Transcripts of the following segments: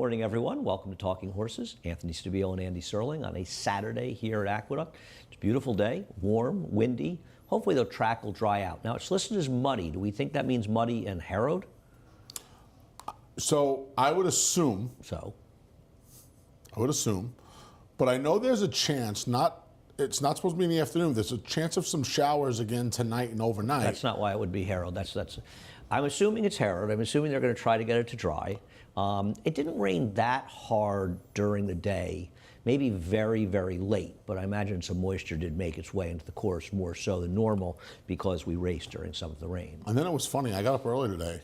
morning, everyone. Welcome to Talking Horses. Anthony Stabile and Andy Serling on a Saturday here at Aqueduct. It's a beautiful day, warm, windy. Hopefully the track will dry out. Now, it's listed as muddy. Do we think that means muddy and harrowed? So I would assume, but I know there's a chance, it's not supposed to be in the afternoon, there's a chance of some showers again tonight and overnight. That's not why it would be harrowed. I'm assuming it's harrowed. I'm assuming they're going to try to get it to dry. It didn't rain that hard during the day, maybe very, very late, but I imagine some moisture did make its way into the course more so than normal because we raced during some of the rain. And then it was funny, I got up early today,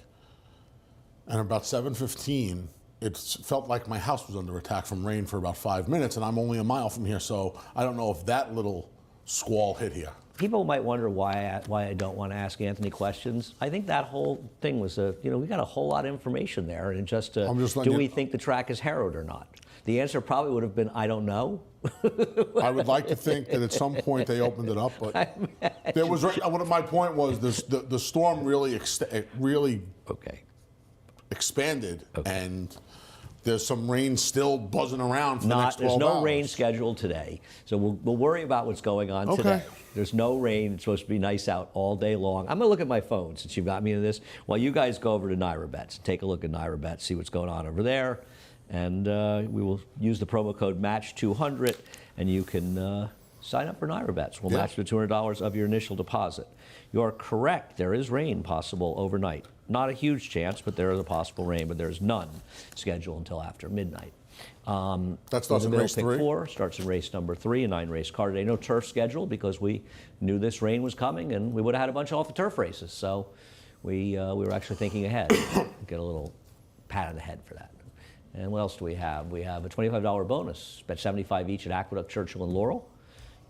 and about 7:15, it felt like my house was under attack from rain for about 5 minutes, and I'm only a mile from here, so I don't know if that little squall hit here. People might wonder why I don't want to ask Anthony questions. I think that whole thing was we got a whole lot of information there, and do we think the track is harrowed or not? The answer probably would have been, I don't know. I would like to think that at some point they opened it up, but there was. What my point was, the storm really expanded, and there's some rain still buzzing around for the next 12 hours. There's no rain scheduled today, so we'll worry about what's going on today. There's no rain. It's supposed to be nice out all day long. I'm going to look at my phone since you've got me into this. While you guys go over to NYRA Bets, take a look at NYRA Bets, see what's going on over there, and we will use the promo code MATCH200, and you can sign up for NYRA Bets. We'll match the $200 of your initial deposit. You're correct. There is rain possible overnight. Not a huge chance, but there is a possible rain, but there's none scheduled until after midnight. That starts in race 3? 4 starts in race number 3, a 9-race card today. No turf scheduled because we knew this rain was coming, and we would have had a bunch of off-the-turf races. So we were actually thinking ahead. Get a little pat on the head for that. And what else do we have? We have a $25 bonus. Bet $75 each at Aqueduct, Churchill, and Laurel.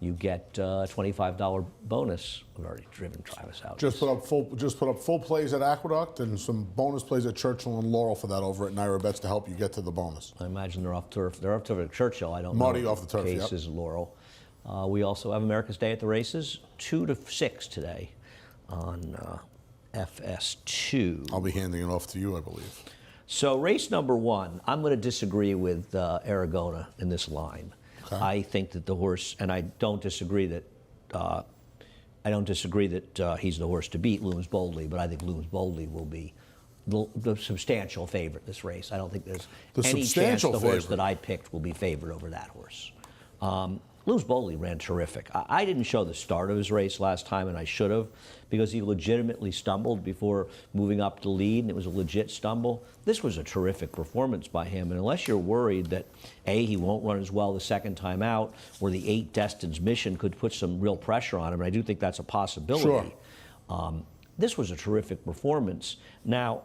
You get a $25 bonus. We've already driven Travis out. Just put up full plays at Aqueduct and some bonus plays at Churchill and Laurel for that over at NYRA Bets to help you get to the bonus. I imagine they're off turf. They're off turf at Churchill. I don't know. Muddy off the turf. Cases at Laurel. We also have America's Day at the races, 2 to 6 today on FS2. I'll be handing it off to you, I believe. So race number 1, I'm going to disagree with Aragona in this line. I think that the horse, and I don't disagree that he's the horse to beat, Looms Boldly, but I think Looms Boldly will be the substantial favorite this race. I don't think there's any chance the horse that I picked will be favored over that horse. Looms Boldly ran terrific. I didn't show the start of his race last time, and I should have, because he legitimately stumbled before moving up to lead, and it was a legit stumble. This was a terrific performance by him, and unless you're worried that, A, he won't run as well the second time out, or the 8 Destin's Mission could put some real pressure on him, and I do think that's a possibility. Sure. This was a terrific performance. Now,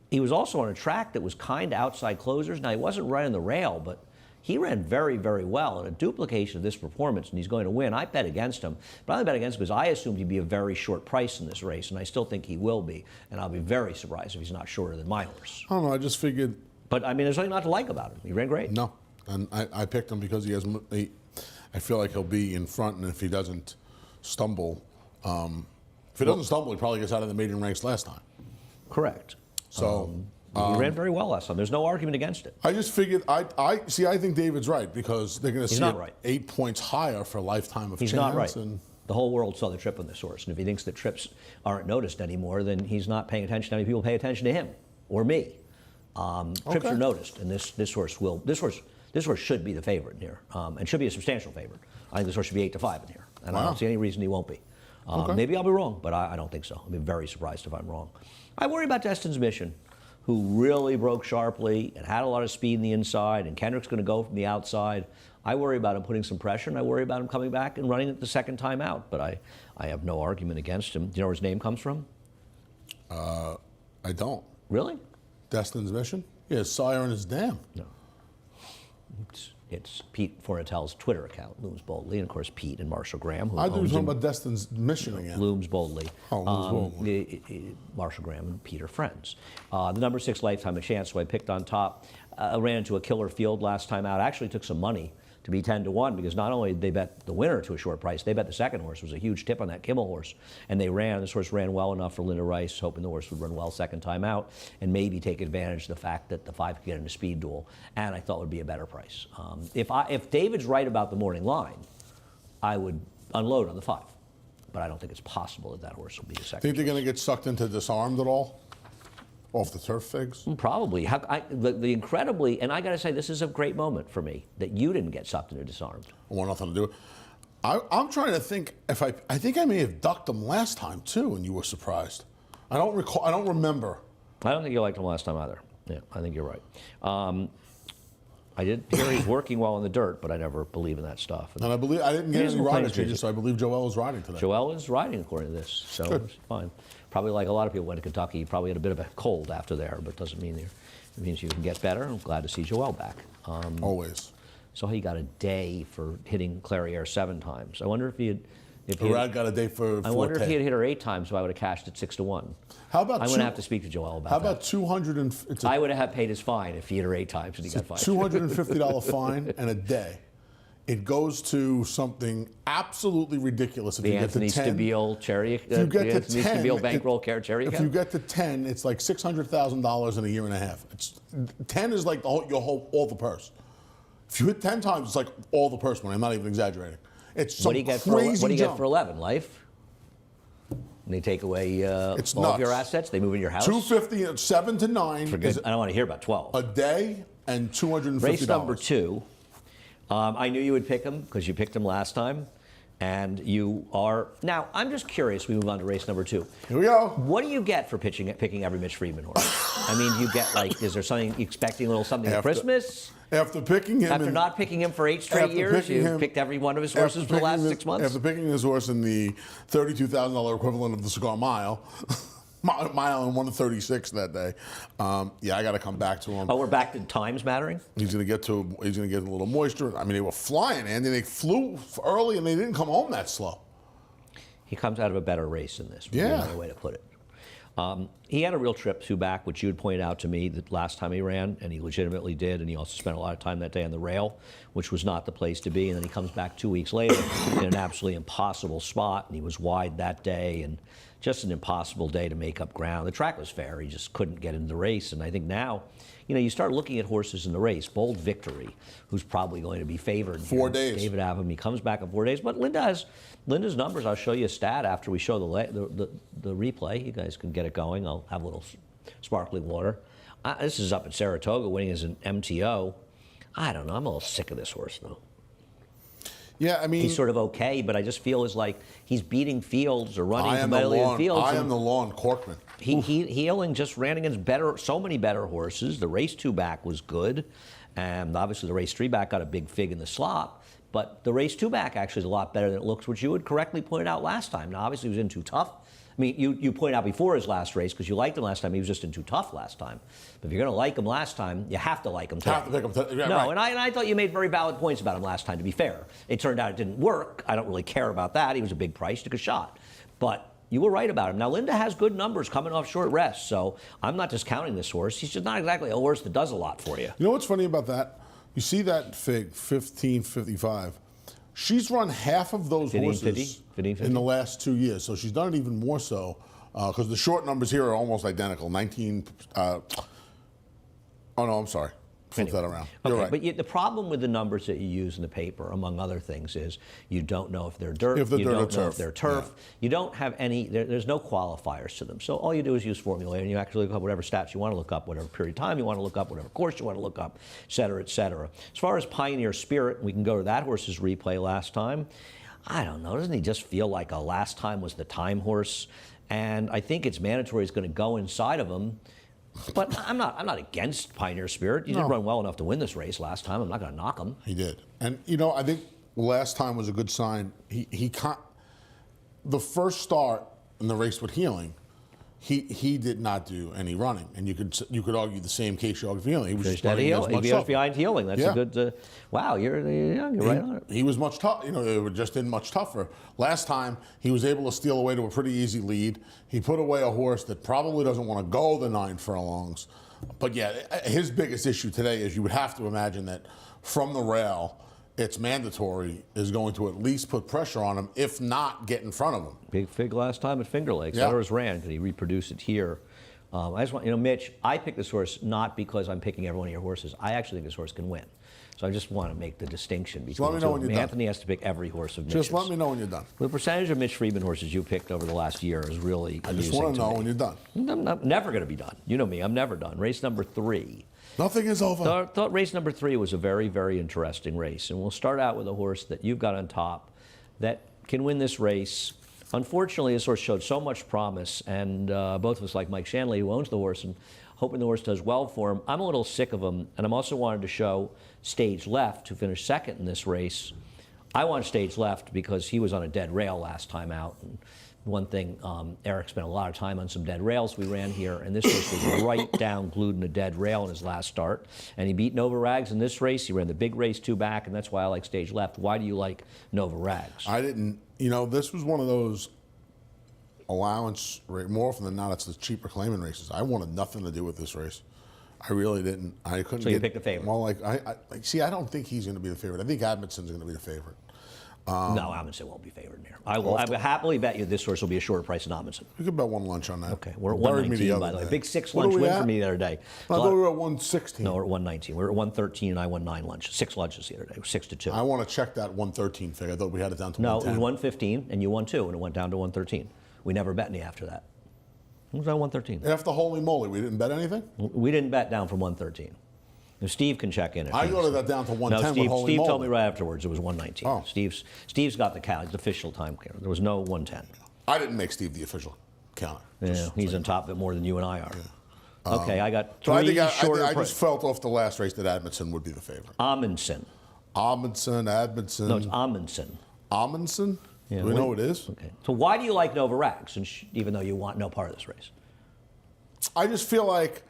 he was also on a track that was kind of outside closers. Now, he wasn't running the rail, but he ran very, very well, and a duplication of this performance, and he's going to win. I bet against him, but I only bet against him because I assumed he'd be a very short price in this race, and I still think he will be, and I'll be very surprised if he's not shorter than my horse. I don't know, I just figured... But, I mean, there's nothing not to like about him. He ran great. No, and I picked him because I feel like he'll be in front, and if he doesn't stumble, he probably gets out of the maiden ranks last time. Correct. So... he ran very well last time. There's no argument against it. I just figured, I think David's right, because they're going to see it right. 8 points higher for a lifetime of chance. He's not right. The whole world saw the trip on this horse, and if he thinks that trips aren't noticed anymore, then he's not paying attention to how many people pay attention to him or me. Trips are noticed, and this horse should be the favorite in here, and should be a substantial favorite. I think this horse should be 8 to 5 in here, and I don't see any reason he won't be. Maybe I'll be wrong, but I don't think so. I'll be very surprised if I'm wrong. I worry about Destin's Mission, who really broke sharply and had a lot of speed in the inside, and Kendrick's going to go from the outside. I worry about him putting some pressure, and I worry about him coming back and running it the second time out, but I have no argument against him. Do you know where his name comes from? I don't. Really? Destin's Mission? Yeah, his sire and his dam. No. It's Pete Fornatel's Twitter account, Looms Boldly, and of course Pete and Marshall Graham. I thought you were talking about Destin's Mission again. Looms Boldly. Oh, Looms Boldly. Marshall Graham and Pete are friends. The number 6 Lifetime of Chance, so I picked on top. Ran into a killer field last time out. Actually took some money to to be 10-1 because not only did they bet the winner to a short price, they bet the second horse. It was a huge tip on that Kimmel horse. And this horse ran well enough for Linda Rice, hoping the horse would run well second time out and maybe take advantage of the fact that the 5 could get in a speed duel. And I thought would be a better price. If David's right about the morning line, I would unload on the 5. But I don't think it's possible that horse will be the second. Think they're going to get sucked into Disarmed at all? Off the turf figs? Probably. The incredibly, and I got to say, this is a great moment for me that you didn't get sucked into Disarmed. I want nothing to do with it. I'm trying to think if I think I may have ducked them last time too, and you were surprised. I don't recall. I don't remember. I don't think you liked him last time either. Yeah, I think you're right. I did hear he's working well in the dirt, but I never believe in that stuff. And I didn't get any rider changes, so I believe Joel is riding today. Joel is riding according to this, so it's fine. Probably like a lot of people went to Kentucky, probably had a bit of a cold after there, but doesn't mean it means you can get better. I'm glad to see Joel back. Always. So he got a day for hitting Clairiere 7 times. I wonder if he had. Brad got a day for. I wonder if he had hit her 8 times, so I would have cashed it 6-1. How about? I'm going to have to speak to Joel about that. How about 200? I would have paid his fine if he hit her 8 times and he got fined. $250 fine and a day. It goes to something absolutely ridiculous if the you Anthony get to 10. Stabile charity. If you get to Anthony 10, Stabile bankroll charity. If you get to 10, it's like $600,000 in a year and a half. 10 is like all the purse. If you hit 10 times, it's like all the purse money. I'm not even exagerating. It's some crazy jump. What do you get for 11? Life? And they take away all of your assets. They move in your house. 250, 7 to 9. Forget, I don't want to hear about 12. A day and $250. Race number 2. I knew you would pick him because you picked him last time, and you are now. I'm just curious. We move on to race number 2. Here we go. What do you get for picking every Mitch Friedman horse? I mean, you get like, is there something expecting a little something at Christmas? After picking him, after not picking him for 8 straight years, you picked every one of his horses for the last 6 months. After picking his horse in the $32,000 equivalent of the Cigar Mile. Mile and 1:36 that day. Yeah, I got to come back to him. Oh, we're back to times mattering. He's going to get a little moisture. I mean, they were flying, Andy. They flew early and they didn't come home that slow. He comes out of a better race than this. Yeah, another way to put it. He had a real trip to back, which you had pointed out to me that last time he ran, and he legitimately did, and he also spent a lot of time that day on the rail, which was not the place to be, and then he comes back 2 weeks later in an absolutely impossible spot, and he was wide that day, and just an impossible day to make up ground. The track was fair. He just couldn't get into the race, and I think now, you start looking at horses in the race. Bold Victory, who's probably going to be favored. 4 days. David Avon, he comes back in 4 days, but Linda's numbers. I'll show you a stat after we show the replay. You guys can get it going. I'll have a little sparkling water. This is up at Saratoga, winning as an MTO. I don't know. I'm a little sick of this horse, though. Yeah, I mean, he's sort of okay, but I just feel as like he's beating fields or running competitively in fields. I am the lawn Corkman. Healing just ran against so many better horses. The race 2 back was good, and obviously the race 3 back got a big fig in the slop. But the race 2 back actually is a lot better than it looks, which you had correctly pointed out last time. Now, obviously, he was in too tough. I mean, you pointed out before his last race, because you liked him last time, he was just in too tough last time. But if you're going to like him last time, you have to like him today. Have to pick him yeah, no, right. and I thought you made very valid points about him last time, to be fair. It turned out it didn't work. I don't really care about that. He was a big price, took a shot. But you were right about him. Now, Linda has good numbers coming off short rest, so I'm not discounting this horse. He's just not exactly a horse that does a lot for you. You know what's funny about that? You see that fig, 15.55. She's run half of those horses in the last 2 years, so she's done it even more so because the short numbers here are almost identical. 19. Oh no, I'm sorry. Flip that around. You're right. But the problem with the numbers that you use in the paper, among other things, is you don't know if they're dirt. You don't know if they're turf. Yeah. You don't have any. There's no qualifiers to them. So all you do is use formula, and you actually look up whatever stats you want to look up, whatever period of time you want to look up, whatever course you want to look up, et cetera, et cetera. As far as Pioneer Spirit, we can go to that horse's replay last time. I don't know. Doesn't he just feel like last time was the time horse? And I think it's mandatory is going to go inside of him. But I'm not against Pioneer Spirit. He did run well enough to win this race last time. I'm not going to knock him. He did. And, I think last time was a good sign. The first start in the race with Healing, he did not do any running. And you could argue the same case you argue for Healing. He was just running as much tougher. Behind Healing. That's a good, wow, you're right on it. He was much tough. It just did much tougher. Last time, he was able to steal away to a pretty easy lead. He put away a horse that probably doesn't want to go the 9 furlongs. But yeah, his biggest issue today is you would have to imagine that from the rail, it's mandatory, is going to at least put pressure on him, if not get in front of him. Big fig last time at Finger Lakes. Yeah. Others ran. Could he reproduce it here? I just want, Mitch, I picked this horse not because I'm picking every one of your horses. I actually think this horse can win. So I just want to make the distinction between let me know when you're done. Anthony has to pick every horse of Mitch's. Just let me know when you're done. The percentage of Mitch Friedman horses you picked over the last year is really I just want to know me. when you're done. I'm never going to be done. You know me, I'm never done. Race number 3. Nothing is over. Thought race number 3 was a very, very interesting race. And we'll start out with a horse that you've got on top that can win this race. Unfortunately, this horse showed so much promise, and both of us, like Mike Shanley, who owns the horse, and hoping the horse does well for him. I'm a little sick of him, and I'm also wanted to show Stage Left, who finished second in this race. I want Stage Left because he was on a dead rail last time out. And one thing, Eric spent a lot of time on some dead rails we ran here, and this horse was right down glued in a dead rail in his last start. And he beat Nova Rags in this race. He ran the big race 2 back, and that's why I like Stage Left. Why do you like Nova Rags? I didn't, this was one of those allowance, more often than not, it's the cheaper claiming races. I wanted nothing to do with this race. I really didn't. I couldn't. So you picked a favorite. Well, I don't think he's going to be the favorite. I think Admondson's going to be the favorite. No, Amundsen won't be favored here. I will happily bet you this horse will be a shorter price than Amundsen. You could bet one lunch on that. Okay, we're at 119, by the way. Big 6 lunch win for me the other day. I thought we were at 116. No, we're at 119. We were at 113, and I won 9 lunches. 6 lunches the other day. 6-2. I want to check that 113 figure. I thought we had it down to 110. No, it was 115, and you won 2, and it went down to 113. We never bet any after that. It was on 113. After holy moly, we didn't bet anything? We didn't bet down from 113. And Steve can check in. I ordered that down to 110 no, with holy Steve moly. told me right afterwards it was 119. Oh. Steve's got the count. It's the official time count. There was no 110. I didn't make Steve the official counter. Yeah, he's on top of it more than you and I are. Yeah. Okay, I got 3 so I just felt off the last race that Admonson would be the favorite. Amundsen. Admonson. No, it's Amundsen. Amundsen? Yeah, Do we know what it is? Okay. So why do you like Nova Rags, even though you want no part of this race? I just feel like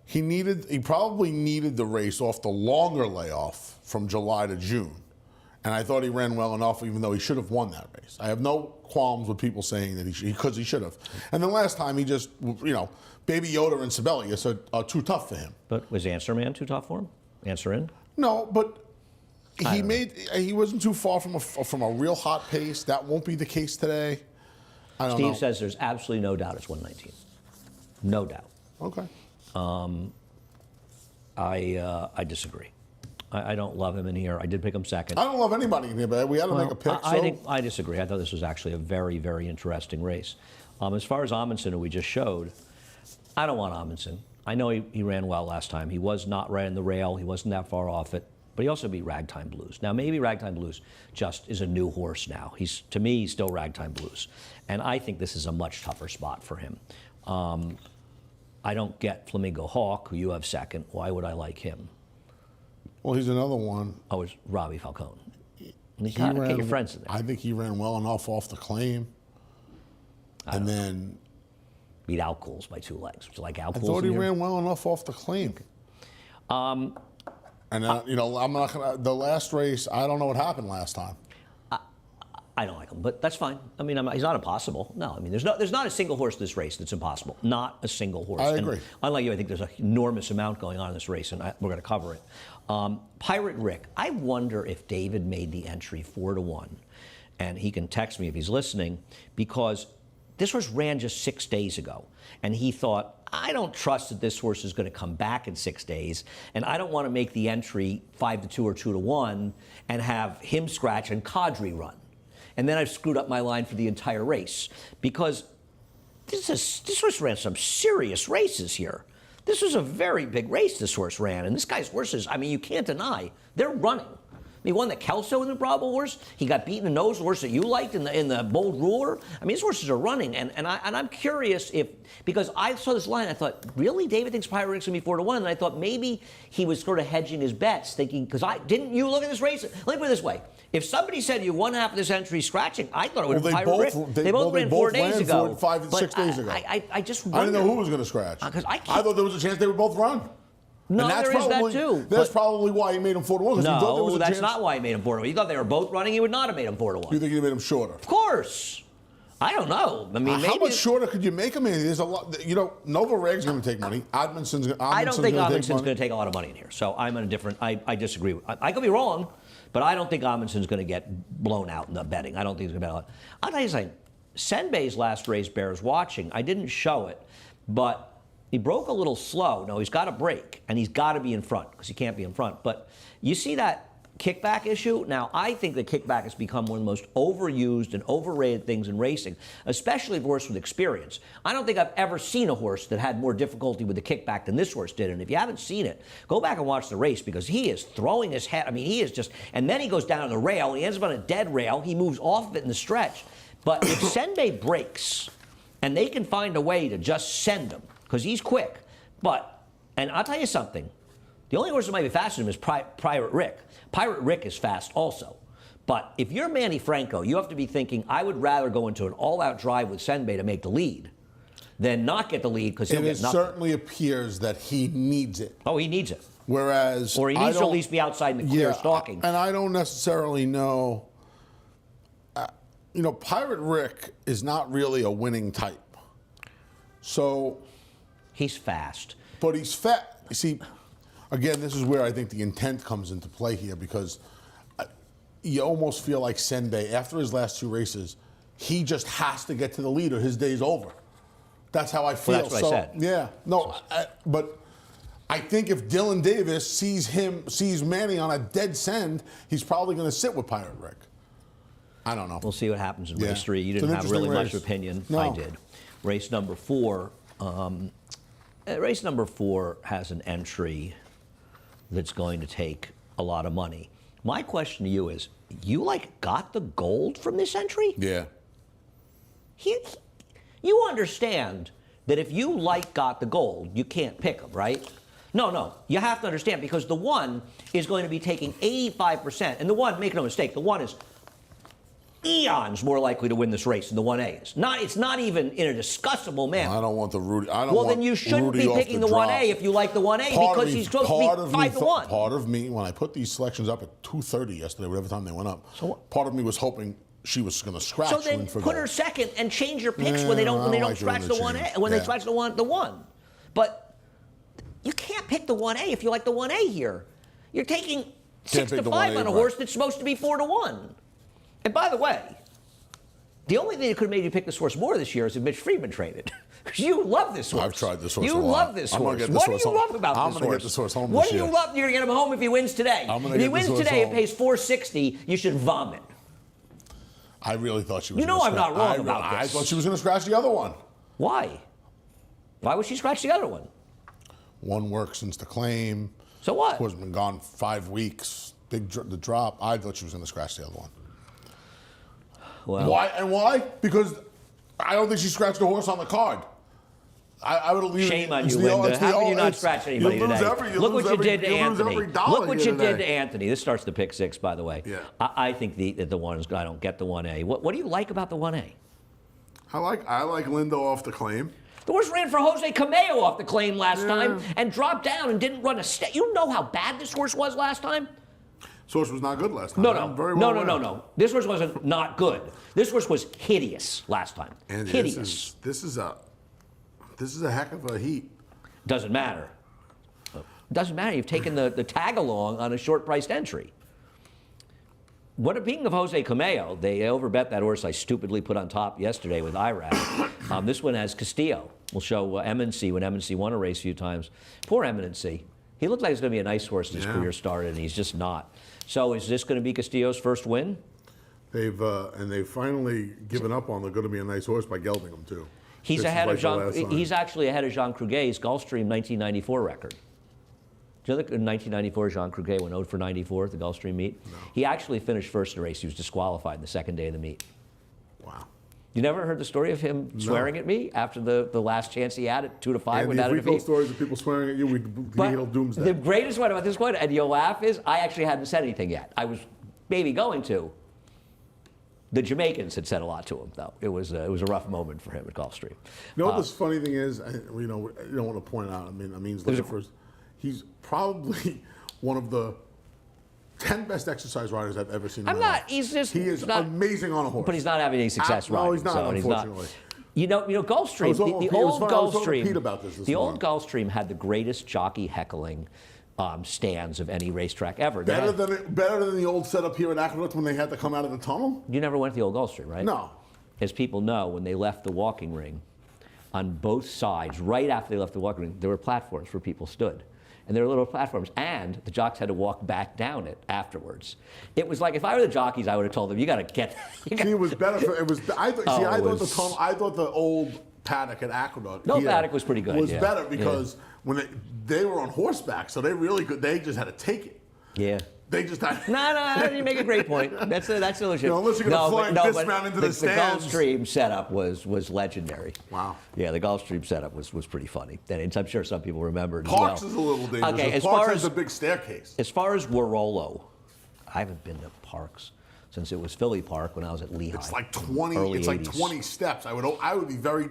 he probably needed the race off the longer layoff from July to June. And I thought he ran well enough, even though he should have won that race. I have no qualms with people saying that because he should have. And then last time he just, Baby Yoda and Sibelius are too tough for him. But was Answer Man too tough for him? Answer In? No, but he wasn't too far from a real hot pace. That won't be the case today. I don't know. Steve says there's absolutely no doubt it's 119. No doubt. Okay. I disagree. I don't love him in here. I did pick him second. I don't love anybody in here, but we had to make a pick. I disagree. I thought this was actually a very, very interesting race. As far as Amundsen, who we just showed, I don't want Amundsen. I know he ran well last time. He was not right in the rail. He wasn't that far off it. But he also beat Ragtime Blues. Now, maybe Ragtime Blues just is a new horse now. To me, he's still Ragtime Blues. And I think this is a much tougher spot for him. I don't get Flamingo Hawk, who you have second. Why would I like him? Well, he's another one. Oh, it's Robbie Falcone. You gotta get your friends in there. I think he ran well enough off the claim. And then beat Alcools by 2 legs. Would you like Alcools? I thought he ran well enough off the claim. And I'm not gonna. The last race, I don't know what happened last time. I don't like him, but that's fine. I mean, he's not impossible. No, I mean, there's not a single horse in this race that's impossible. Not a single horse. I agree. And unlike you, I think there's an enormous amount going on in this race, and we're going to cover it. Pirate Rick, I wonder if David made the entry 4-1, and he can text me if he's listening, because this horse ran just 6 days ago, and he thought, I don't trust that this horse is going to come back in 6 days, and I don't want to make the entry 5-2 or 2-1 and have him scratch and Kadri run. And then I've screwed up my line for the entire race, because this horse ran some serious races here. This was a very big race this horse ran, and this guy's horses, I mean, you can't deny, they're running. He won the Kelso in the Bravo horse. He got beaten in those horse that you liked in the Bold Ruler. I mean, his horses are running, and I'm curious because I saw this line, I thought, really, David thinks Pirate Rick's gonna be 4-1, and I thought maybe he was sort of hedging his bets, thinking didn't you look at this race? Let me put it this way: if somebody said you won half of this entry scratching, I thought it would be Pirate Rick. They both ran 4 days ago. 5 and 6 days ago. I just wonder. I didn't know who was going to scratch. Because I thought there was a chance they would both run. No, there is that too. That's probably why he made him 4-1. No, that's not why he made him 4-1. You thought they were both running, he would not have made him 4-1. You think he made him shorter? Of course. I don't know. I mean, how much shorter could you make him? There's a lot. Nova Rag's going to take money. I don't think Amundsen's going to take a lot of money in here. So I'm on a different. I disagree. I could be wrong. But I don't think Amundson's going to get blown out in the betting. I don't think he's going to bet out. I'll tell you something. Senbei's last race bears watching. I didn't show it, but he broke a little slow. No, he's got to break, and he's got to be in front because he can't be in front. But you see that kickback issue? Now, I think the kickback has become one of the most overused and overrated things in racing, especially for a horse with experience. I don't think I've ever seen a horse that had more difficulty with the kickback than this horse did. And if you haven't seen it, go back and watch the race because he is throwing his head. I mean, he is just, and then he goes down the rail. He ends up on a dead rail. He moves off of it in the stretch. But if Senbei breaks and they can find a way to just send him, because he's quick, and I'll tell you something, the only horse that might be faster than him is Pirate Rick. Pirate Rick is fast also. But if you're Manny Franco, you have to be thinking, I would rather go into an all-out drive with Senbei to make the lead than not get the lead because he'll get nothing. It certainly appears that he needs it. Oh, he needs it. Whereas or he needs to at least be outside in the clear stalking. And I don't necessarily know. Pirate Rick is not really a winning type. So he's fast. But he's fat. You see, again, this is where I think the intent comes into play here because you almost feel like Senbei, after his last two races, he just has to get to the lead or his day's over. That's how I feel. Well, that's what I said. Yeah. No, but I think if Dylan Davis sees Manny on a dead send, he's probably going to sit with Pirate Rick. I don't know. We'll see what happens in race 3. You didn't have really much opinion. No. I did. Race number 4. Race number 4 has an entry that's going to take a lot of money. My question to you is, you got the gold from this entry? Yeah. You understand that if you got the gold, you can't pick them, right? No. You have to understand because the 1 is going to be taking 85%. And the 1, make no mistake, the 1 is eons more likely to win this race than the 1A is. It's not even in a discussable manner. I don't want the Rudy. Well, then you shouldn't be picking the 1A if you like the 1A because he's supposed to be 5-1. Part of me, when I put these selections up at 2:30 yesterday, whatever time they went up, part of me was hoping she was going to scratch. So then put her second and change your picks when they don't scratch the 1A when they scratch the 1. But you can't pick the 1A if you like the 1A here. You're taking 6-5 on a horse that's supposed to be 4-1. And by the way, the only thing that could have made you pick this horse more this year is if Mitch Friedman traded. You love this horse. I've tried this horse You a lot. love this horse. What do you love about this horse? I'm going to get this horse home What this do year. you love? You're going to get him home if he wins today. If he wins today, it pays $460. You should vomit. I really thought she was. You know I'm not wrong about this. I thought she was going to scratch the other one. Why? Why would she scratch the other one? One work since the claim. So what? Horse has been gone 5 weeks. The drop. I thought she was going to scratch the other one. Well, Why? Because I don't think she scratched the horse on the card. I would have leave. Shame on you, Linda. How can you not scratch anybody today? Look what you did to Anthony. Look what you did to Anthony. This starts the pick 6, by the way. Yeah. I think that the 1 is. I don't get the 1A. What do you like about the 1A? I like Linda off the claim. The horse ran for Jose Cameo off the claim last time and dropped down and didn't run a step. You know how bad this horse was last time? This horse was not good last time. No. This horse wasn't not good. This horse was hideous last time. And hideous. This is a heck of a heat. Doesn't matter. Doesn't matter. You've taken the tag along on a short-priced entry. Speaking of Jose Cameo, they overbet that horse I stupidly put on top yesterday with IRAD. This one has Castillo. We'll show Eminency when Eminency won a race a few times. Poor Eminency. He looked like he's going to be a nice horse when his career started, and he's just not. So is this going to be Castillo's first win? They've finally given up on the going to be a nice horse by gelding him too. He's ahead of Jean. He's actually ahead of Jean Cruguet's Gulfstream 1994 record. Do you know that in 1994 Jean Cruguet went 0 for 94 at the Gulfstream meet? No. He actually finished first in the race. He was disqualified the second day of the meet. Wow. You never heard the story of him swearing at me after the last chance he had at 2-5 without a defeat? If we told stories of people swearing at you, we'd heal doomsday. The greatest one about this one, and you'll laugh, is I actually hadn't said anything yet. I was maybe going to. The Jamaicans had said a lot to him, though. It was a rough moment for him at Gulfstream. You know what this funny thing is? You don't want to point out. He's probably one of the 10 best exercise riders I've ever seen. He is amazing on a horse. But he's not having any success riding. No, he's not, unfortunately. You know, Gulfstream, the old Gulfstream, Pete about this the old Gulfstream had the greatest jockey heckling stands of any racetrack ever. Better than the old setup here at Aqueduct when they had to come out of the tunnel? You never went to the old Gulfstream, right? No. As people know, when they left the walking ring, on both sides, right after they left the walking ring, there were platforms where people stood. And there were little platforms, and the jocks had to walk back down it afterwards. It was like, if I were the jockeys, I would have told them, you got to get. See, it was better. I thought the old paddock at Aqueduct. No, paddock was pretty good. Was better because when they were on horseback, so they really could. They just had to take it. Yeah. They just had. No, you make a great point. That's legit. Unless you're going to fly dismount into the stands. The Gulfstream setup was legendary. Wow. Yeah, the Gulfstream setup was pretty funny. And I'm sure some people remember it Parks as is well. a little dangerous. Okay, Parks has a big staircase. As far as Warrolo, I haven't been to Parks since it was Philly Park when I was at Lehigh. It's like 20. Early It's like 80s. 20 steps. I would be very.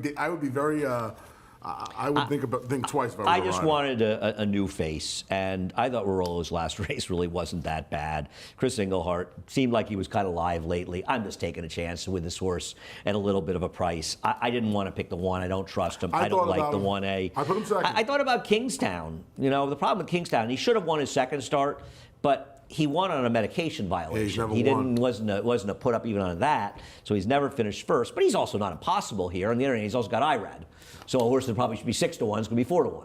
I would think twice if I were I to just ride it. wanted a new face, and I thought Warrolo's last race really wasn't that bad. Chris Englehart seemed like he was kind of live lately. I'm just taking a chance with this horse at a little bit of a price. I didn't want to pick the 1. I don't trust him. I don't like the 1A. I put him second. I thought about Kingstown. You know, the problem with Kingstown, he should have won his second start, but he won on a medication violation. He's never won. Wasn't a put up even on that, so he's never finished first. But he's also not impossible here. On the other hand, he's also got IRAD. So a horse that probably should be 6-1 is going to be 4-1.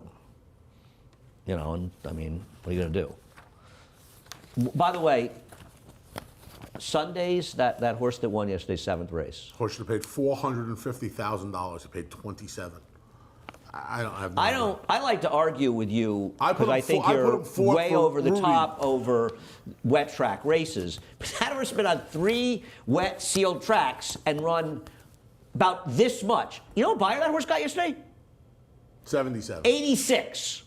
You know, and I mean, what are you going to do? By the way, Sundays, that horse that won yesterday's 7th race. Horse should have paid $450,000. He paid 27. I don't have. I like to argue with you because I think I you're put him fourth way for over the Rudy. top over wet track races. But that horse has been on 3 wet sealed tracks and run about this much. You know what buyer that horse got yesterday? 77. 86.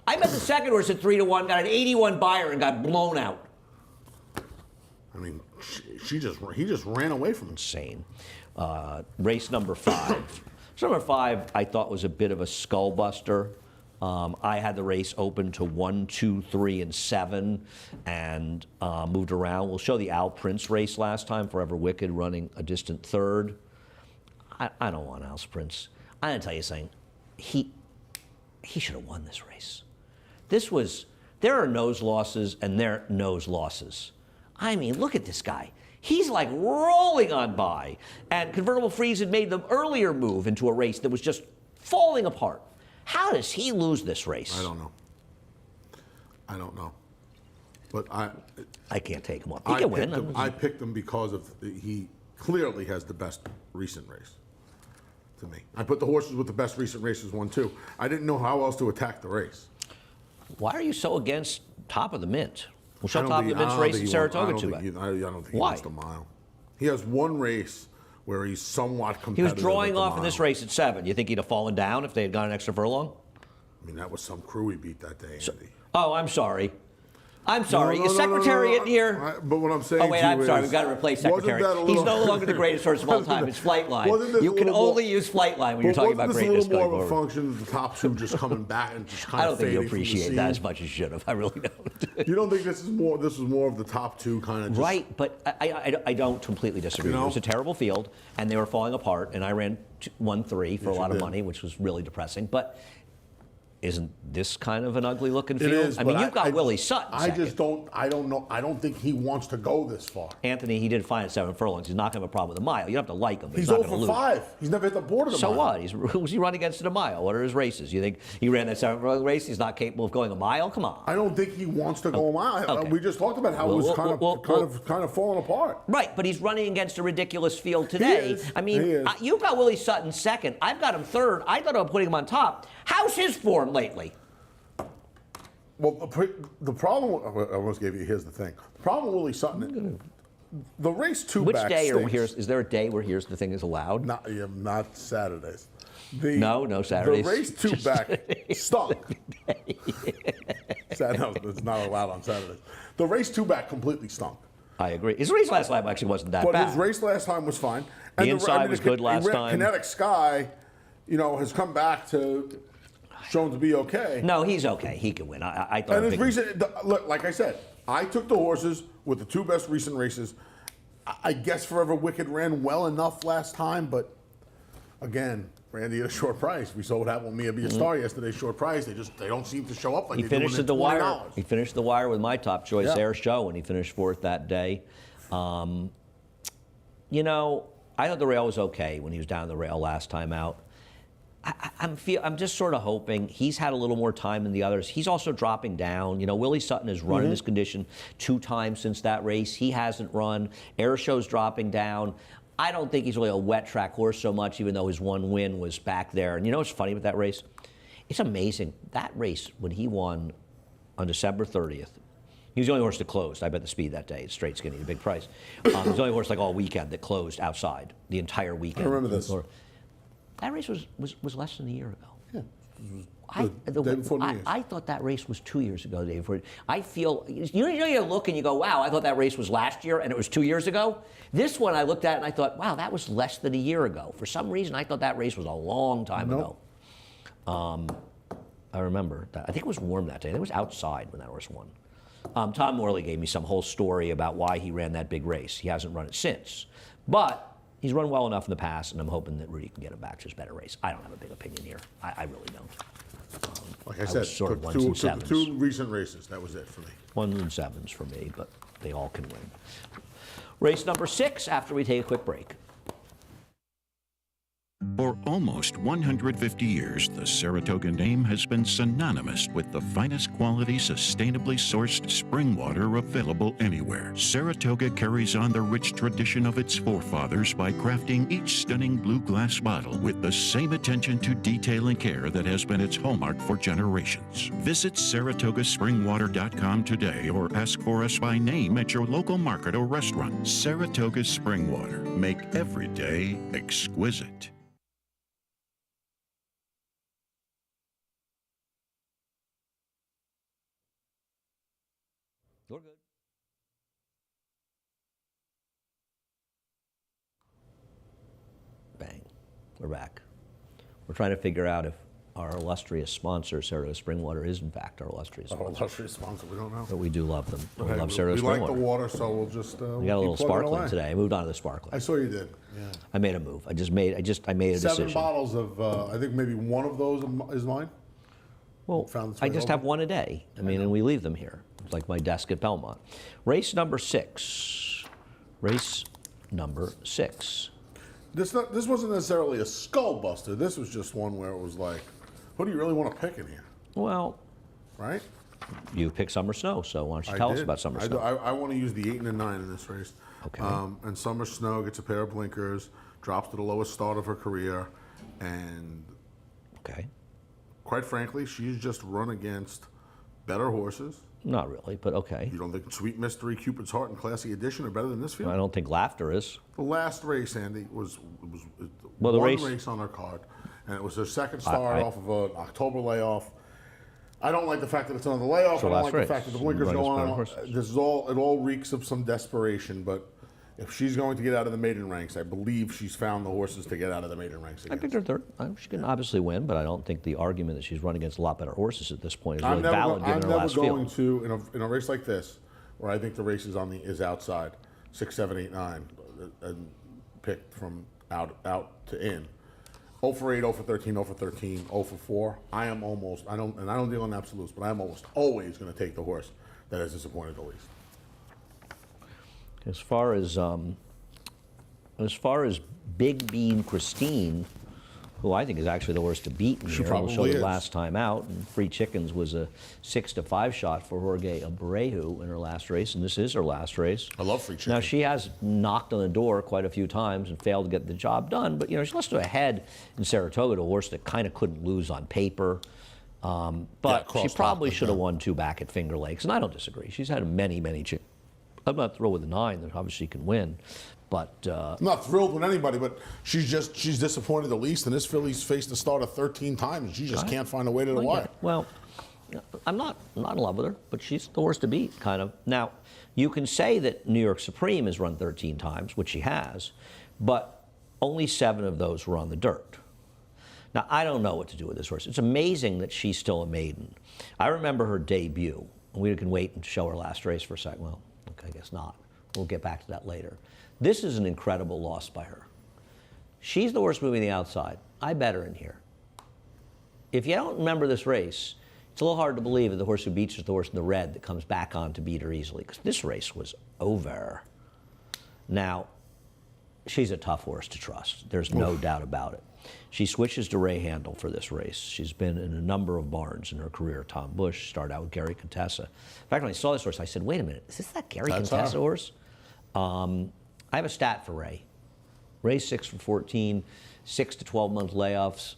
I bet the second horse at 3-1 got an 81 buyer and got blown out. I mean, he just ran away from him. Insane. Race number 5. Number 5, I thought was a bit of a skull buster. I had the race open to 1, 2, 3, and 7, and moved around. We'll show the Al Prince race last time. Forever Wicked running a distant 3rd. I don't want Al Prince. I'm gonna tell you something. He should have won this race. There are nose losses and there are nose losses. I mean, look at this guy. He's like rolling on by. And Convertible Freeze had made the earlier move into a race that was just falling apart. How does he lose this race? I don't know. But I can't take him on. He can win. I picked him because he clearly has the best recent race. To me, I put the horses with the best recent races 1, 2. I didn't know how else to attack the race. Why are you so against Top of the Mint? We'll show Top of the Mint's race in Saratoga too. I don't think he Why? wants the mile. He has one race where he's somewhat competitive. He was drawing at the off in mile. this race at 7. You think he'd have fallen down if they had gone an extra furlong? I mean, that was some crew he beat that day, Andy. Oh, I'm sorry. I'm sorry. No, Is no, no, Secretariat no, no. here? But what I'm saying Oh, wait, to you I'm sorry. is, We've got to replace wasn't Secretariat. that a He's little- no longer the greatest horse of all time. It's Flightline. Wasn't this You a can little more- only use Flightline when you're talking about wasn't greatness this a little going more of a forward. function of the top 2 just coming back and just kind I of don't think you fading from the appreciate that scene? as much as you should have. I really don't. You don't think this is more of the top 2 kind of just... Right, but I don't completely disagree. You know? It was a terrible field, and they were falling apart, and I ran 1-3 for a Yes, lot you of did. money, which was really depressing. But isn't this kind of an ugly-looking It field? is, I mean, but you've got Willie Sutton I second. just don't know. I don't think he wants to go this far. Anthony, he did fine at 7 furlongs. He's not going to have a problem with a mile. You don't have to like him, but he's, He's not 0 going to for lose. 5. He's never hit the board of the So mile. what? Who's he running against in a mile? What are his races? You think he ran that 7 furlong race? He's not capable of going a mile? Come on. I don't think he wants to go a mile. Okay. We just talked about how it was kind of falling apart. Right, but he's running against a ridiculous field today. is. I mean, He is. you've got Willie Sutton second. I've got him third. I thought about putting him on top. How's his form lately? Well, the problem, I almost gave you, here's the thing. The problem with Willie Sutton, the race 2 Which back day stinks. is there a day where here's the thing is allowed? Not Saturdays. No Saturdays. The race 2 back stunk. No, it's not allowed on Saturdays. The race 2 back completely stunk. I agree. His race last time actually wasn't that But bad. his race last time was fine. The inside was good last time. Kinetic Sky, has come back to shown to be okay. No, he's okay. He can win. I thought. And his recent, look, like I said, I took the horses with the 2 best recent races. I guess Forever Wicked ran well enough last time, but again, Randy at a short price. We saw what happened with Mia Be a Star yesterday, short price. They don't seem to show up like He they do when finished they're at the wire. $20. He finished the wire with my top choice, Yeah. Air Show, and he finished fourth that day. You know, I thought the rail was okay when he was down the rail last time out. I'm just sort of hoping he's had a little more time than the others. He's also dropping down. You know, Willie Sutton has run in this condition 2 times since that race. He hasn't run. Air Show's dropping down. I don't think he's really a wet track horse so much, even though his one win was back there. And you know what's funny with that race? It's amazing. That race, when he won on December 30th, he was the only horse that closed. I bet the speed that day. It's straight skinny, the big price. He was the only horse like all weekend that closed outside the entire weekend. I remember this. That race was less than a year ago. Yeah. The day before New Year's. I thought that race was 2 years ago, the day before. I feel, you look and you go, wow, I thought that race was last year and it was 2 years ago. This one I looked at and I thought, wow, that was less than a year ago. For some reason, I thought that race was a long time ago. I remember that. I think it was warm that day. I think it was outside when that horse won. Tom Morley gave me some whole story about why he ran that big race. He hasn't run it since. But he's run well enough in the past, and I'm hoping that Rudy can get him back to his better race. I don't have a big opinion here. I really don't. Like I said, was sort of took ones and sevens. two recent races. That was it for me. 1s and 7s for me, but they all can win. Race number 6 after we take a quick break. For almost 150 years, the Saratoga name has been synonymous with the finest quality, sustainably sourced spring water available anywhere. Saratoga carries on the rich tradition of its forefathers by crafting each stunning blue glass bottle with the same attention to detail and care that has been its hallmark for generations. Visit SaratogaSpringwater.com today or ask for us by name at your local market or restaurant. Saratoga Spring Water. Make every day exquisite. You're good. Bang. We're back. We're trying to figure out if our illustrious sponsor, Saratoga Springwater, is in fact our illustrious Our sponsor. illustrious sponsor, we don't know. But we do love them. We Hey, love Saratoga we like the Springwater. water, so we'll just We got a little sparkling today. I moved on to the sparkling. I saw you did. Yeah. I made a move. I made a 7 decision. bottles of, I think maybe one of those is mine. Well, Found its I way just over. have one a day. I mean, and we leave them here. It's like my desk at Belmont. Race number 6. Race number 6. This wasn't necessarily a skull buster. This was just one where it was like, who do you really want to pick in here, Well, right? you picked Summer Snow, so why don't you tell us about Summer Snow? I want to use the 8 and the 9 in this race. Okay. And Summer Snow gets a pair of blinkers, drops to the lowest start of her career, and Okay. quite frankly, she's just run against better horses. Not really, but okay. You don't think Sweet Mystery, Cupid's Heart, and Classy Edition are better than this field? I don't think Laughter is. The last race, Andy, was Well, the one race- race on her card, and it was her second start I- off of an October layoff. I don't like the fact that it's another layoff. So I don't last like race. the fact that the blinkers Running go better on. horses. This is all. It all reeks of some desperation. But if she's going to get out of the maiden ranks, I believe she's found the horses to get out of the maiden ranks I again. picked her third. She can obviously win, but I don't think the argument that she's run against a lot better horses at this point is really valid given her last going field. to in a race like this, where I think the race is outside 6, 7, 8, 9, and picked from out to in. 0 for 8, 0 for 13, 0 for 13, 0 for 4. I don't deal in absolutes, but I'm almost always going to take the horse that has disappointed the least. As far as Big Bean Christine, who I think is actually the horse to beat in She here, we'll probably show you is. last time out. And Free Chickens was a 6-5 shot for Jorge Abreu in her last race, and this is her last race. I love Free Chicken. Now she has knocked on the door quite a few times and failed to get the job done, but she lost to a head in Saratoga to a horse that kind of couldn't lose on paper. But she crossed probably off with should have them. won 2 back at Finger Lakes, and I don't disagree. She's had many I'm not thrilled with the 9 that obviously can win, but I'm not thrilled with anybody, but she's disappointed the least, and this filly's faced the starter 13 times, and she just can't find a way to the wire. Well, I'm not in love with her, but she's the horse to beat, kind of. Now, you can say that New York Supreme has run 13 times, which she has, but only 7 of those were on the dirt. Now, I don't know what to do with this horse. It's amazing that she's still a maiden. I remember her debut. We can wait and show her last race for a second. Well, okay, I guess not. We'll get back to that later. This is an incredible loss by her. She's the horse moving the outside. I bet her in here. If you don't remember this race, it's a little hard to believe that the horse who beats her is the horse in the red that comes back on to beat her easily, because this race was over. Now, she's a tough horse to trust. There's no doubt about it. She switches to Ray Handel for this race. She's been in a number of barns in her career. Tom Bush, started out with Gary Contessa. In fact, when I saw this horse, I said, wait a minute, is this that Gary Contessa horse? I have a stat for Ray. Ray's 6 for 14, 6 to 12-month layoffs,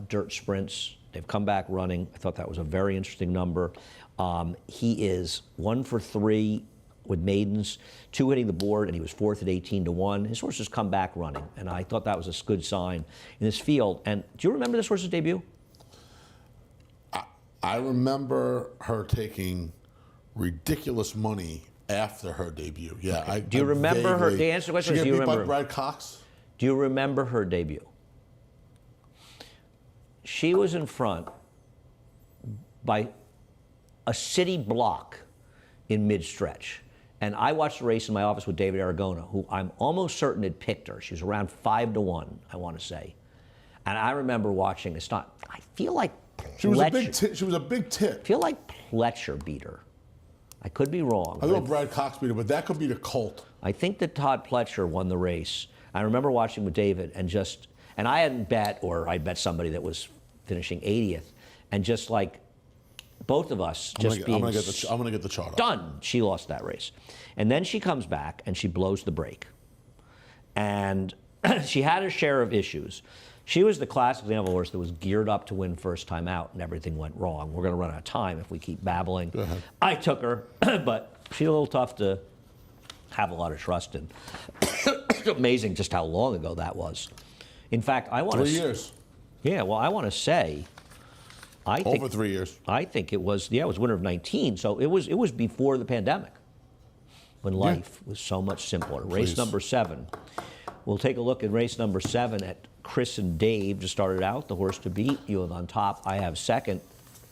dirt sprints. They've come back running. I thought that was a very interesting number. He is 1 for 3 with maidens, 2 hitting the board, and he was 4th at 18-1. His horse has come back running, and I thought that was a good sign in this field. And do you remember this horse's debut? I remember her taking ridiculous money after her debut. Yeah. Okay. Do you remember her? The answer to the question is, do you remember? By Brad Cox? Do you remember her debut? She was in front by a city block in mid-stretch. And I watched the race in my office with David Aragona, who I'm almost certain had picked her. She was around 5-1, I want to say. And I remember watching. It's not. I feel like she was a big tip. She was a big tip. I feel like Pletcher beat her. I could be wrong. I thought Brad Cox beat her, but that could be the Colt. I think that Todd Pletcher won the race. I remember watching with David and I hadn't bet, or I'd bet somebody that was finishing 80th, and just like both of us I'm gonna get the chart. Done. She lost that race, and then she comes back and she blows the break, and she had her share of issues. She was the classic example of a horse that was geared up to win first time out, and everything went wrong. We're going to run out of time if we keep babbling. Go ahead. I took her, but she's a little tough to have a lot of trust in. It's amazing just how long ago that was. In fact, I want to 3 years. Yeah, well, I want to say, I think over 3 years. I think it was winter of 19, so it was before the pandemic, when life was so much simpler. Race number 7. We'll take a look at race number 7 at Chris and Dave just started out. The horse to beat. You have on top. I have second.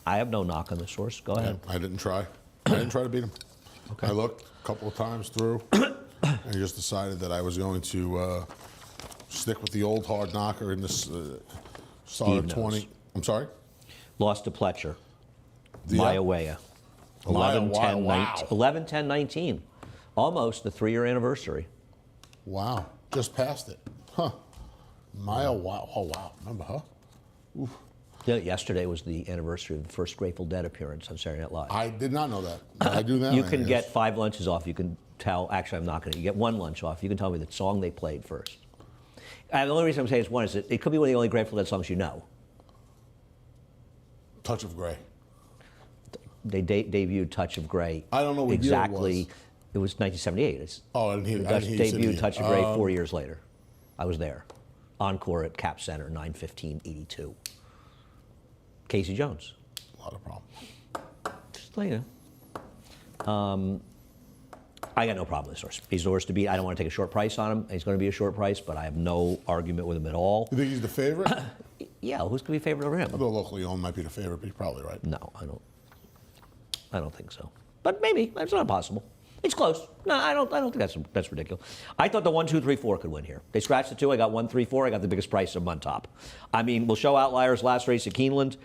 I have no knock on this horse. Go ahead. I didn't try. I didn't try to beat him. Okay. I looked a couple of times through and just decided that I was going to stick with the old hard knocker in this start of 20. I'm sorry? Lost to Pletcher. Yeah. Maiawea. 11-10-19. Almost the 3-year anniversary. Wow. Just passed it. Huh. Wow. Oh, wow. Remember her? Oof. Yeah, yesterday was the anniversary of the first Grateful Dead appearance on Saturday Night Live. I did not know that. I do now. You can get 5 lunches off. You can tell. Actually, I'm not going to. You get 1 lunch off. You can tell me the song they played first. And the only reason I'm saying it's one is that it could be one of the only Grateful Dead songs you know. Touch of Grey. They debuted Touch of Grey. I don't know what exactly. year It was 1978. I didn't hear debuted Touch of Grey 4 years later. I was there. Encore at Cap Center, 9/15/82. Casey Jones. A lot of problems. Just let you know. I got no problem with this horse. He's the horse to beat. I don't want to take a short price on him. He's going to be a short price, but I have no argument with him at all. You think he's the favorite? Yeah, who's going to be favored over him? Although locally owned might be the favorite, but you're probably right. No, I don't think so. But maybe. It's not impossible. It's close. No, I don't think that's ridiculous. I thought the 1, 2, 3, 4 could win here. They scratched the 2. I got 1, 3, 4. I got the biggest price of them on top. I mean, we'll show outliers. Last race at Keeneland.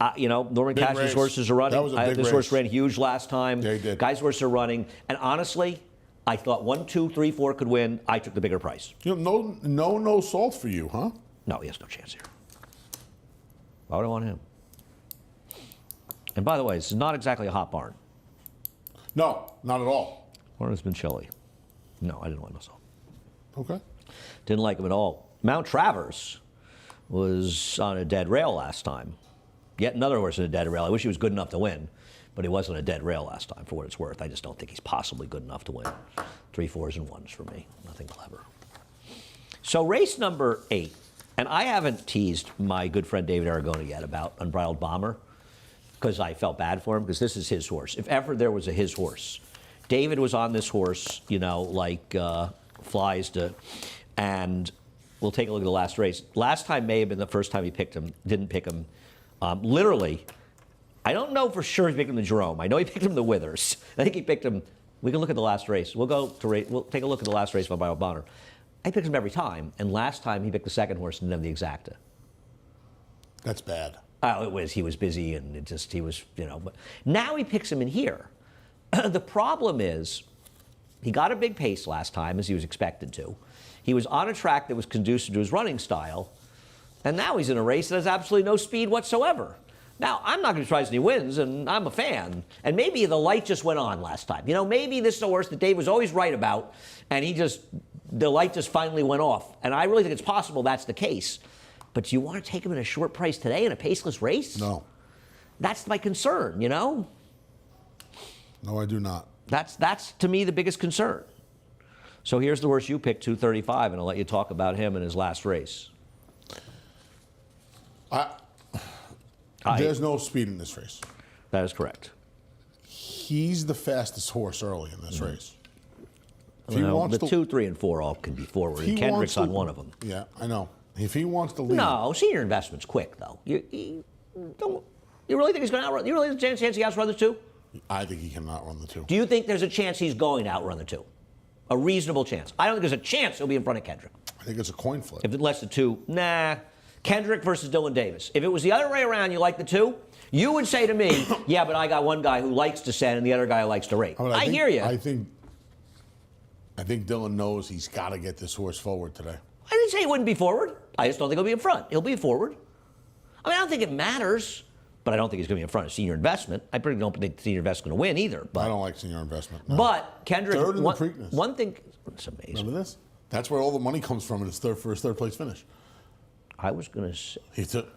Norman Big Cash's race. horses are running. That was a big this race. horse ran huge last time. Yeah, he did. Guys' horses are running. And honestly, I thought 1, 2, 3, 4 could win. I took the bigger price. No salt for you, huh? No, he has no chance here. Why would I want him? And by the way, this is not exactly a hot barn. No, not at all. Barn has been chilly. No, I didn't like myself. Okay. Didn't like him at all. Mount Travers was on a dead rail last time. Yet another horse in a dead rail. I wish he was good enough to win, but he wasn't a dead rail last time, for what it's worth. I just don't think he's possibly good enough to win. 3 4s and 1s for me. Nothing clever. So race number 8. And I haven't teased my good friend David Aragona yet about Unbridled Bomber, because I felt bad for him, because this is his horse. If ever there was a his horse. David was on this horse, like flies to, and we'll take a look at the last race. Last time may have been the first time he didn't pick him. Literally, I don't know for sure he picked him to Jerome. I know he picked him to Withers. I think he picked him. We can look at the last race. We'll take a look at the last race of Unbridled Bomber. I picked him every time, and last time he picked the second horse and didn't have the exacta. That's bad. Oh, he was busy, and he was, but now he picks him in here. The problem is, he got a big pace last time, as he was expected to. He was on a track that was conducive to his running style, and now he's in a race that has absolutely no speed whatsoever. Now, I'm not going to try any wins, and I'm a fan. And maybe the light just went on last time. Maybe this is a horse that Dave was always right about, and the light just finally went off. And I really think it's possible that's the case. But do you want to take him at a short price today in a paceless race? No. That's my concern, No, I do not. That's to me the biggest concern. So here's the horse you picked, 235, and I'll let you talk about him in his last race. There's no speed in this race. That is correct. He's the fastest horse early in this race. The 2, 3, and 4 all can be forward, and Kendrick's on one of them. Yeah, I know. If he wants to lead. No, Senior Investment's quick, though. You really think he's going to outrun? You really think there's a chance he outrun the 2? I think he can outrun the 2. Do you think there's a chance he's going to outrun the 2? A reasonable chance. I don't think there's a chance he'll be in front of Kendrick. I think it's a coin flip. If it lets the 2, nah. Kendrick versus Dylan Davis. If it was the other way around, you like the 2, you would say to me, yeah, but I got one guy who likes to send and the other guy who likes to rake. I hear you. I think Dylan knows he's got to get this horse forward today. I didn't say he wouldn't be forward. I just don't think he'll be in front. He'll be forward. I don't think it matters, but I don't think he's going to be in front of Senior Investment. I pretty don't think Senior Investment's going to win either. But I don't like Senior Investment. No. But Kendrick, third in the Preakness. One thing, it's amazing. Remember this? That's where all the money comes from for his third place finish. I was going to say, he took.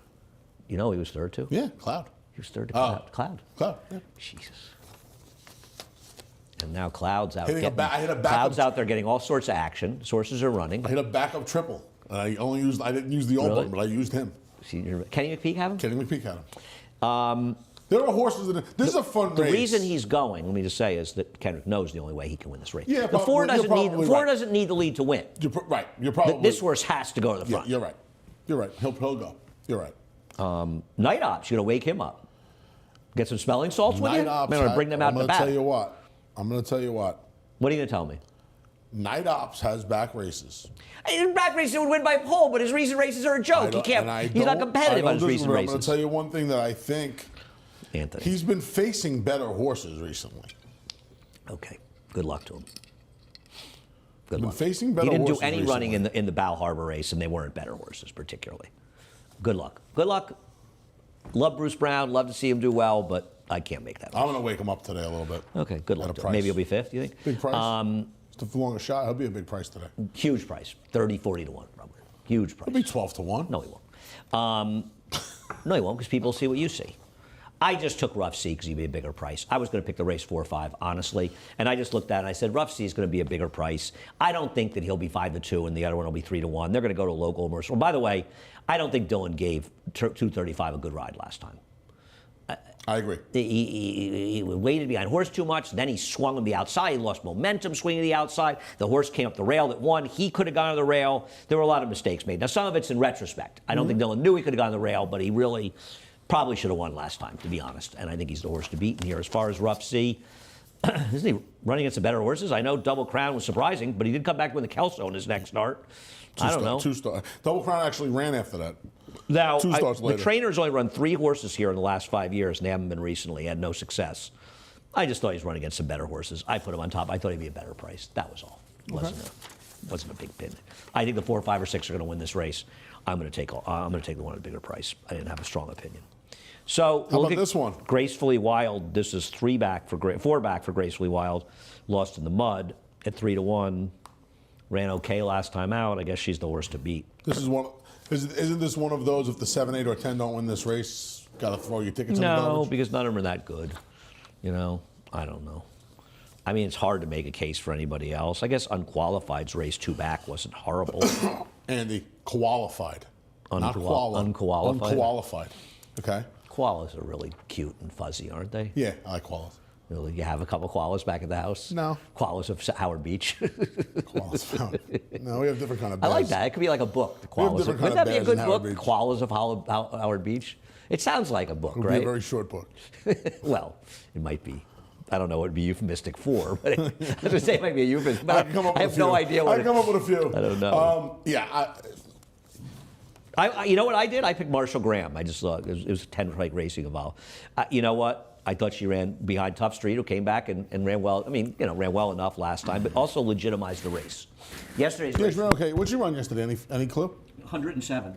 He was third too. Yeah, Cloud. He was third to Cloud. Cloud. Yeah. Jesus. And now Cloud's out. Cloud's out there getting all sorts of action. Sources are running. I hit a backup triple. I didn't use the old one, but I used him. Kenny McPeak have him? Kenny McPeak had him. There are horses in it. This is a fun race. The reason he's going, let me just say, is that Kendrick knows the only way he can win this race. Yeah, the 4 doesn't need the lead to win. Right. You're probably this horse has to go to the front. Yeah, you're right. He'll go. You're right. Night Ops, you're going to wake him up. Get some smelling salts with you? I'm going to bring them out in the back. I'm going to tell you what. What are you going to tell me? Night Ops has back races. Back races would win by pole, but his recent races are a joke. He's not competitive on his recent races. I'm going to tell you one thing that I think. Anthony. He's been facing better horses recently. Okay. Good luck to him. Good luck. Facing better he didn't do horses any recently. running in the Bow Harbor race, and they weren't better horses particularly. Good luck. Good luck. Love Bruce Brown. Love to see him do well, but I can't make that. I'm going to wake him up today a little bit. Okay. Good luck. Maybe he'll be fifth. You think? Big price. It's the longest shot. He'll be a big price today. Huge price. 30, 40 to 1, probably. Huge price. He'll be 12 to 1. No, he won't. No, he won't, because people see what you see. I just took Rough Sea because he'd be a bigger price. I was going to pick the race 4 or 5, honestly. And I just looked at it and I said, Rough Sea is going to be a bigger price. I don't think that he'll be 5 to 2 and the other one will be 3 to 1. They're going to go to local commercial. By the way, I don't think Dylan gave 235 a good ride last time. I agree. He waited behind horse too much. Then he swung on the outside. He lost momentum swinging to the outside. The horse came up the rail that won. He could have gone to the rail. There were a lot of mistakes made. Now, some of it's in retrospect. I don't think Dylan knew he could have gone to the rail, but he really probably should have won last time, to be honest. And I think he's the horse to beat in here. As far as Rough Sea, isn't he running against the better horses? I know Double Crown was surprising, but he did come back with the Kelso in his next start. I don't know. 2 star. Double Crown actually ran after that. Now, 2 starts later. The trainer's only run 3 horses here in the last 5 years, and they haven't been recently. He had no success. I just thought he was running against some better horses. I put him on top. I thought he'd be a better price. That was all. It wasn't a big pin. I think the 4, 5, or 6 are going to win this race. I'm going to take the one at a bigger price. I didn't have a strong opinion. So how about this one? Gracefully Wild. This is 4 back for Gracefully Wild. Lost in the mud at 3 to 1. Ran okay last time out. I guess she's the horse to beat. This is one. Isn't this one of those? If the 7, 8, or 10 don't win this race, got to throw your tickets in the garbage? No, because none of them are that good. I don't know. I mean, it's hard to make a case for anybody else. I guess Unqualified's race 2 back wasn't horrible. Andy, qualified. Not Unqualified. Unqualified. Okay. Koalas are really cute and fuzzy, aren't they? Yeah, I like koalas. Really? You have a couple koalas back at the house? No. Koalas of Howard Beach? Koalas found. No, we have different kind of bears. I like that. It could be like a book. The koalas. Wouldn't that be a good book? Koalas of Howard Beach? It sounds like a book, right? It would be a very short book. Well, it might be. I don't know what would be euphemistic for, but I was going to say it might be a euphemism, but I have few. no idea what I come up with a few. I don't know. Yeah. You know what I did? I picked Marshall Graham. I just thought it was 10-right racing involved. You know what? I thought she ran behind Tough Street, who came back and ran well. I mean, ran well enough last time, but also legitimized the race. Yesterday's race. Okay, what'd you run yesterday? Any clue? 107.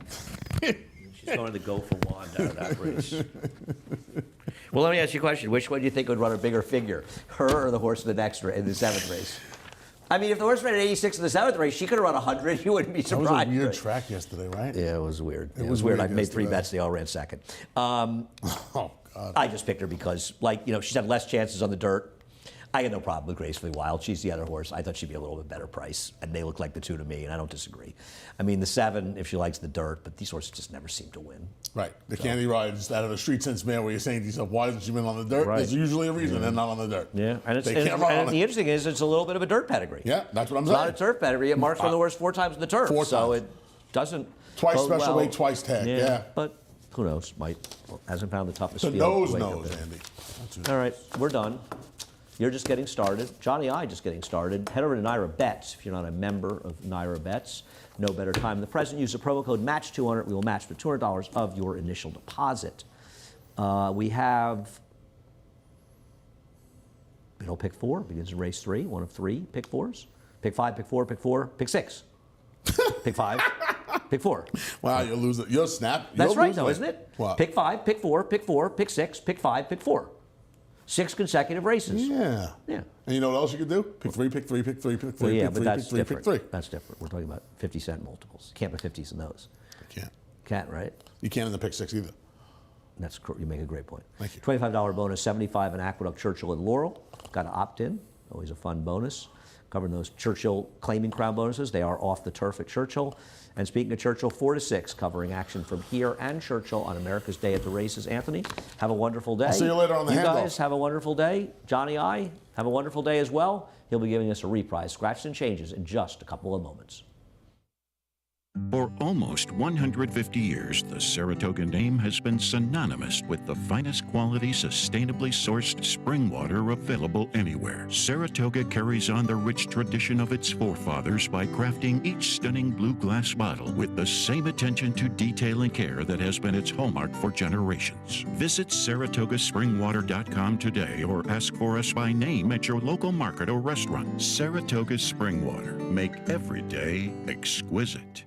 She's going to go for wand out of that race. Well, let me ask you a question. Which one do you think would run a bigger figure, her or the horse in the next in the 7th race? I mean, if the horse ran at 86 in the 7th race, she could have run 100. You wouldn't be surprised. That was a weird track yesterday, right? Yeah, it was weird. It was weird. I made 3 bets. They all ran second. Oh, God. I just picked her because, she's had less chances on the dirt. I had no problem with Gracefully Wild. She's the other horse. I thought she'd be a little bit better price, and they look like the 2 to me, and I don't disagree. I mean, the 7, if she likes the dirt, but these horses just never seem to win. Right. The Candy Rides out of the Street Sense Mare where you're saying to yourself, why doesn't she win on the dirt? Right. There's usually a reason they're not on the dirt. Yeah, and They can't run on the it. interesting is it's a little bit of a dirt pedigree. Yeah, that's what I'm It's saying. not a turf pedigree. It marks on the horse 4 times in the turf. 4 So times. it doesn't Twice bode special well. weight, twice tag. Yeah. But who knows? Hasn't found the toughest The field. nose to wake up knows, in. Andy. That's it. All right, we're done. You're just getting started. Johnny I just getting started. Head over to Naira Bets if you're not a member of Naira Bets. No better time than the present. Use the promo code MATCH200. We will match the $200 of your initial deposit. We have pick 4 begins in race 3. 1 of 3 pick 4s. Pick 5, pick 4, pick 4, pick 6. Pick 5, pick 4. Wow, you'll lose it. You'll snap. That's You'll right, lose though, it. isn't it? What? Pick 5, pick 4, pick 4, pick 6, pick 5, pick 4. 6 consecutive races. Yeah. Yeah. And you know what else you could do? Pick 3, pick 3, pick 3, pick 3, Well, yeah, pick but 3, that's pick 3, different. pick 3. That's different. We're talking about 50-cent multiples. You can't put 50s in those. You can't. Can't, right? You can't in the pick 6 either. You make a great point. Thank you. $25 bonus, 75 in Aqueduct, Churchill, and Laurel. Got to opt in. Always a fun bonus. Covering those Churchill claiming crown bonuses. They are off the turf at Churchill. And speaking of Churchill, 4 to 6, covering action from here and Churchill on America's Day at the Races. Anthony, have a wonderful day. I'll see you later on the You handoff. guys have a wonderful day. Johnny I, have a wonderful day as well. He'll be giving us a reprise, scratches and changes, in just a couple of moments. For almost 150 years, the Saratoga name has been synonymous with the finest quality, sustainably sourced spring water available anywhere. Saratoga carries on the rich tradition of its forefathers by crafting each stunning blue glass bottle with the same attention to detail and care that has been its hallmark for generations. Visit SaratogaSpringwater.com today or ask for us by name at your local market or restaurant. Saratoga Spring Water. Make every day exquisite.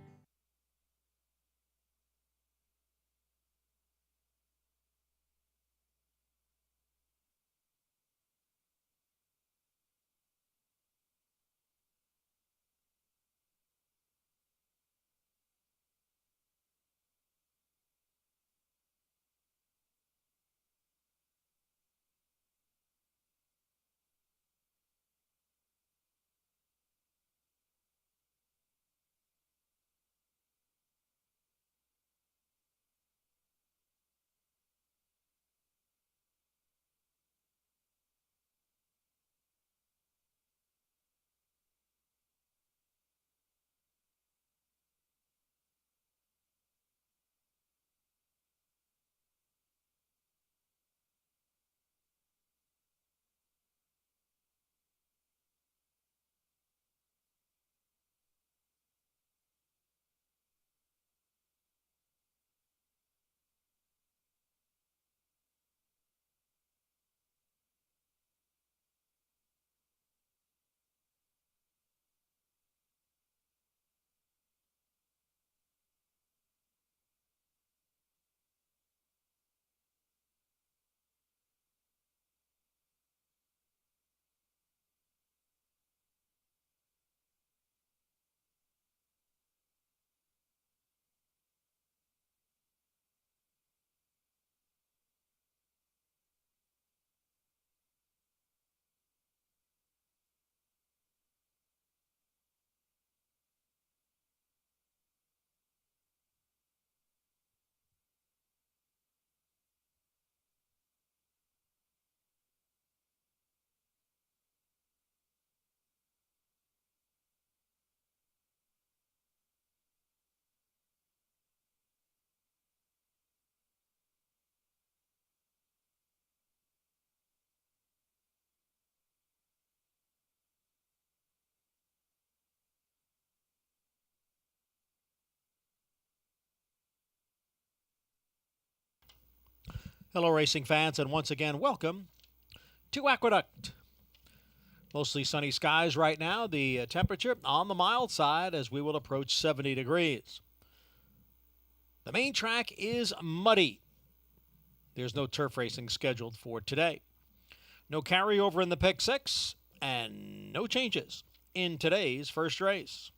Hello, racing fans, and once again, welcome to Aqueduct. Mostly sunny skies right now. The temperature on the mild side as we will approach 70 degrees. The main track is muddy. There's no turf racing scheduled for today. No carryover in the pick six, and no changes in today's first race.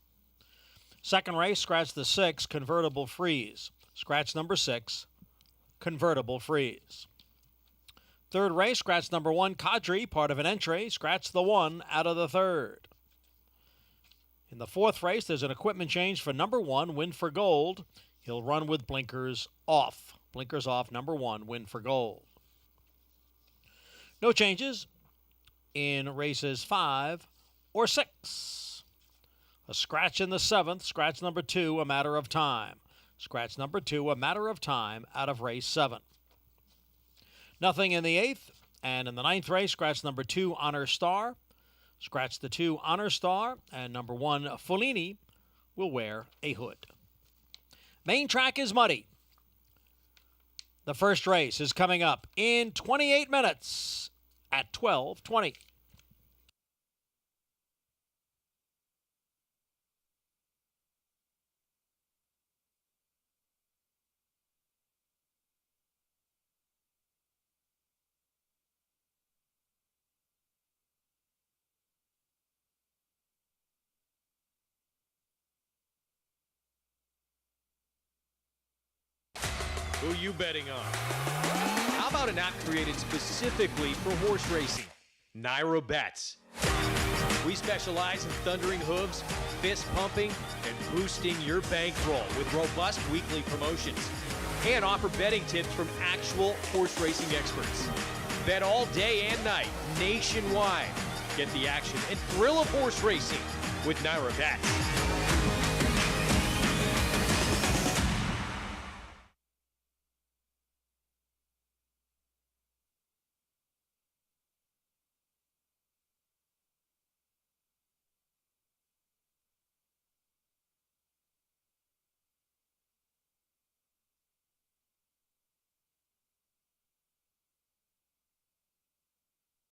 Second race, scratch the 6, Convertible Freeze. Scratch number 6, Convertible Freeze. Third race, scratch number 1, Cadre, part of an entry. Scratch the 1 out of the third. In the fourth race, there's an equipment change for number 1, Win for Gold. He'll run with blinkers off. Blinkers off, number 1, Win for Gold. No changes in races 5 or 6. A scratch in the 7th, scratch number 2, A Matter of Time. Scratch number 2, A Matter of Time, out of race 7. Nothing in the 8th, and in the 9th race, scratch number 2, Honor Star. Scratch the 2, Honor Star, and number 1, Fellini, will wear a hood. Main track is muddy. The first race is coming up in 28 minutes at 12:20. Who you betting on? How about an app created specifically for horse racing? Naira Bets. We specialize in thundering hooves, fist pumping, and boosting your bankroll with robust weekly promotions. And offer betting tips from actual horse racing experts. Bet all day and night, nationwide. Get the action and thrill of horse racing with Naira Bets.